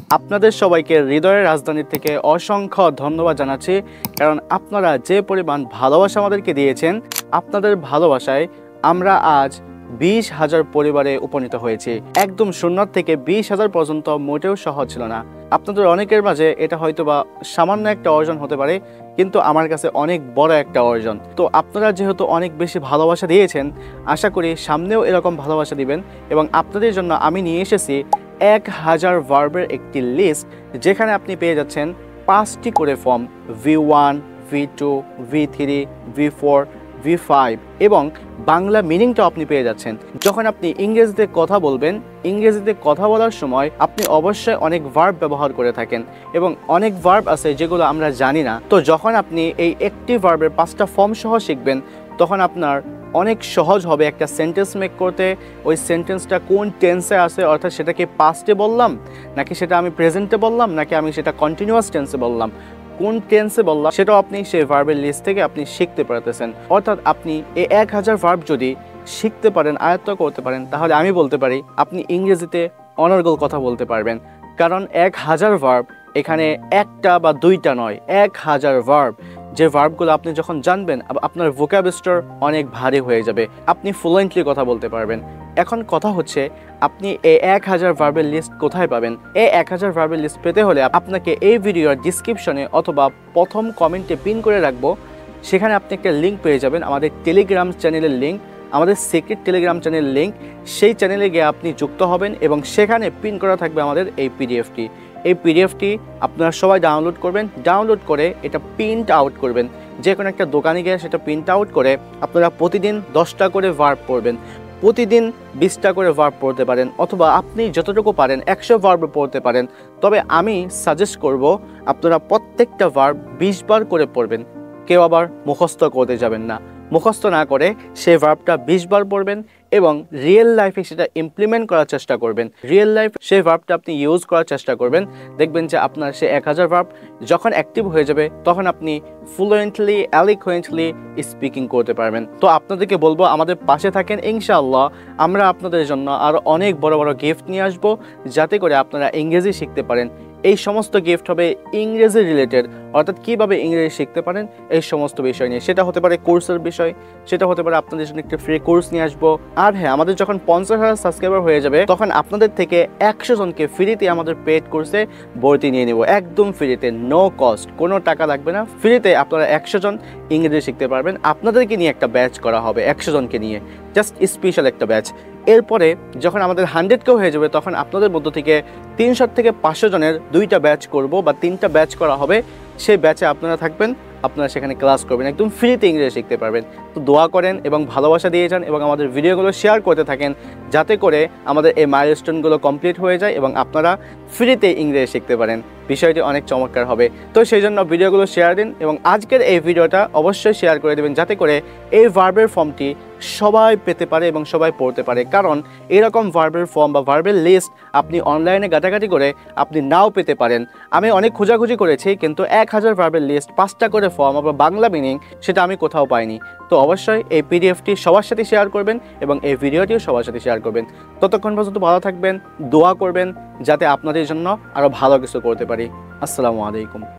আপনাদের সবাইকে হৃদয়ের রাজধানী থেকে অসংখ্য ধন্যবাদ জানাচ্ছি, কারণ আপনারা যে পরিমাণ ভালোবাসা আমাদেরকে দিয়েছেন, আপনাদের ভালোবাসায় আমরা আজ 20,000 পরিবারে উপনীত হয়েছি। একদম শূন্য থেকে 20,000 পর্যন্ত মোটেও সহজ ছিল না। আপনাদের অনেকের মাঝে এটা হয়তোবা সামান্য একটা অর্জন হতে পারে, কিন্তু আমার কাছে অনেক বড় একটা অর্জন। তো আপনারা যেহেতু অনেক বেশি ভালোবাসা দিয়েছেন, আশা করি সামনেও এরকম ভালোবাসা দিবেন। এবং আপনাদের জন্য আমি নিয়ে এসেছি 1000 ভার্বের একটি লিস্ট, যেখানে আপনি পেয়ে যাচ্ছেন 5টি করে form: V1, V2, V3, V4, V5 এবং বাংলা মিনিংটা আপনি পেয়ে যাচ্ছেন। যখন আপনি ইংরেজিতে কথা বলবেন, ইংরেজিতে কথা বলার সময় আপনি অবশ্যই অনেক ভার্ব ব্যবহার করে থাকেন এবং অনেক ভার্ব আছে যেগুলো আমরা জানি না। তো যখন আপনি এই একটি ভার্বের 5টা ফর্ম সহ শিখবেন, তখন আপনার অনেক সহজ হবে একটা সেন্টেন্স মেক করতে। ওই সেন্টেন্সটা কোন টেন্সে আছে, অর্থাৎ সেটাকে পাস্টে বললাম নাকি সেটা আমি প্রেজেন্টে বললাম নাকি আমি সেটা কন্টিনিউয়াস টেন্সে বললাম, কোন টেন্সে বললাম, সেটাও আপনি সেই ভার্বের লিস্ট থেকে আপনি শিখতে পারতেছেন। অর্থাৎ আপনি এই 1000 ভার্ব যদি শিখতে পারেন, আয়ত্ত করতে পারেন, তাহলে আমি বলতে পারি আপনি ইংরেজিতে অনর্গল কথা বলতে পারবেন। কারণ 1000 ভার্ব এখানে একটা বা দুইটা নয়, 1000 ভার্ব। যে ভার্বগুলো আপনি যখন জানবেন, আপনার ভোকাবুলারি অনেক ভারী হয়ে যাবে, আপনি ফ্লুয়েন্টলি কথা বলতে পারবেন। এখন কথা হচ্ছে, আপনি এই 1000 ভার্বের লিস্ট কোথায় পাবেন? এই 1000 ভার্বের লিস্ট পেতে হলে আপনাকে এই ভিডিওর ডিসক্রিপশনে অথবা প্রথম কমেন্টে পিন করে রাখবো, সেখানে আপনি একটা লিঙ্ক পেয়ে যাবেন, আমাদের টেলিগ্রাম চ্যানেলের লিঙ্ক, আমাদের সিক্রেট টেলিগ্রাম চ্যানেলের লিঙ্ক। সেই চ্যানেলে গিয়ে আপনি যুক্ত হবেন এবং সেখানে পিন করা থাকবে আমাদের এই পিডিএফটি। এই পিডিএফটি আপনারা সবাই ডাউনলোড করবেন, ডাউনলোড করে এটা প্রিন্ট আউট করবেন। যে কোনো একটা দোকানে গিয়ে সেটা প্রিন্ট আউট করে আপনারা প্রতিদিন 10টা করে ভার্ব পড়বেন, প্রতিদিন 20টা করে ভার্ব পড়তে পারেন, অথবা আপনি যতটুকু পারেন 100 ভার্ব পড়তে পারেন। তবে আমি সাজেস্ট করব আপনারা প্রত্যেকটা ভার্ব 20 বার করে পড়বেন। কেউ আবার মুখস্থ করতে যাবেন না, মুখস্থ না করে সেই ভার্বটা 20 বার পড়বেন এবং রিয়েল লাইফে সেটা ইমপ্লিমেন্ট করার চেষ্টা করবেন। রিয়েল লাইফ সেই ভার্বটা আপনি ইউজ করার চেষ্টা করবেন। দেখবেন যে আপনার সে 1000 ভার্ব যখন অ্যাক্টিভ হয়ে যাবে, তখন আপনি ফ্লুয়েন্টলি, এলিকুয়েন্টলি স্পিকিং করতে পারবেন। তো আপনাদেরকে বলবো, আমাদের পাশে থাকেন, ইনশাআল্লাহ আমরা আপনাদের জন্য আরও অনেক বড় বড় গিফট নিয়ে আসবো, যাতে করে আপনারা ইংরেজি শিখতে পারেন। এই সমস্ত গিফট হবে ইংরেজি রিলেটেড, অর্থাৎ কীভাবে ইংরেজি শিখতে পারেন এই সমস্ত বিষয় নিয়ে। সেটা হতে পারে কোর্সের বিষয়, সেটা হতে পারে আপনাদের জন্য একটা ফ্রি কোর্স নিয়ে আসবো। আর হ্যাঁ, আমাদের যখন 50,000 সাবস্ক্রাইবার হয়ে যাবে, তখন আপনাদের থেকে 100 জনকে ফ্রিতে আমাদের পেড কোর্সে ভর্তি নিয়ে নেব, একদম ফ্রিতে, নো কস্ট, কোনো টাকা লাগবে না। ফ্রিতে আপনারা 100 জন ইংরেজি শিখতে পারবেন। আপনাদেরকে নিয়ে একটা ব্যাচ করা হবে, 100 জনকে নিয়ে, জাস্ট স্পেশাল একটা ব্যাচ। এরপরে যখন আমাদের 100কেও হয়ে যাবে, তখন আপনাদের মধ্য থেকে 300 থেকে 500 জনের 2টা ব্যাচ করব বা 3টা ব্যাচ করা হবে। সেই ব্যাচে আপনারা থাকবেন, আপনারা সেখানে ক্লাস করবেন, একদম ফ্রিতে ইংরেজি শিখতে পারবেন। তো দোয়া করেন এবং ভালোবাসা দিয়ে যান এবং আমাদের ভিডিওগুলো শেয়ার করতে থাকেন, যাতে করে আমাদের এই মাইলস্টোনগুলো কমপ্লিট হয়ে যায় এবং আপনারা ফ্রিতে ইংরেজি শিখতে পারেন। বিষয়টি অনেক চমৎকার হবে। তো সেই জন্য ভিডিওগুলো শেয়ার দিন এবং আজকের এই ভিডিওটা অবশ্যই শেয়ার করে দেবেন, যাতে করে এই ভার্বের ফর্মটি সবাই পেতে পারে এবং সবাই পড়তে পারে। কারণ এরকম ভার্বের ফর্ম বা ভার্বের লিস্ট আপনি অনলাইনে ঘাটাঘাটি করে আপনি নাও পেতে পারেন। আমি অনেক খোঁজাখুঁজি করেছি, কিন্তু 1000 ভার্বের লিস্ট, 5টা করে ফর্ম বা বাংলা মিনিং, সেটা আমি কোথাও পাইনি। তো অবশ্যই এই পিডিএফটি সবার সাথে শেয়ার করবেন এবং এই ভিডিওটিও সবার সাথে শেয়ার করবেন। ততক্ষণ পর্যন্ত ভালো থাকবেন, দোয়া করবেন যাতে আপনাদের জন্য আরও ভালো কিছু করতে পারি। আসসালামু আলাইকুম।